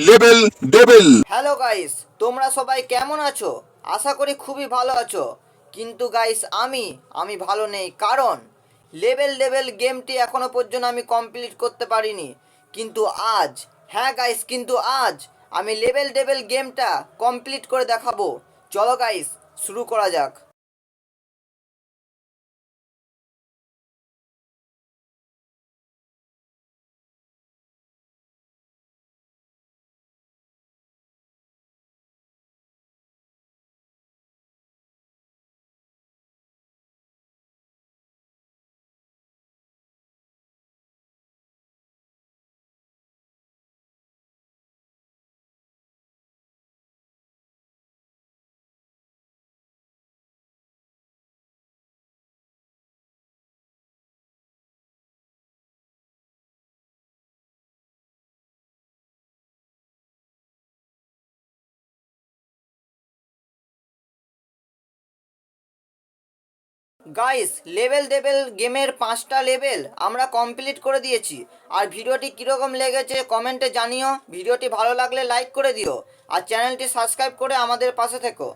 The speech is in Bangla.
Level devil. হ্যালো গাইস, তোমরা সবাই কেমন আছো? আশা করি খুবই ভালো আছো। কিন্তু গাইস আমি ভালো নেই, কারণ লেভেল গেমটি এখনো পর্যন্ত আমি কমপ্লিট করতে পারিনি। কিন্তু আজ, হ্যাঁ গাইস, কিন্তু আজ আমি লেভেল গেমটা কমপ্লিট করে দেখাবো। চলো গাইস, শুরু করা যাক। গাইস, লেভেল গেমের 5টা লেভেল আমরা কমপ্লিট করে দিয়েছি। আর ভিডিওটি কীরকম লেগেছে কমেন্টে জানিও। ভিডিওটি ভালো লাগলে লাইক করে দিও, আর চ্যানেলটি সাবস্ক্রাইব করে আমাদের পাশে থেকো।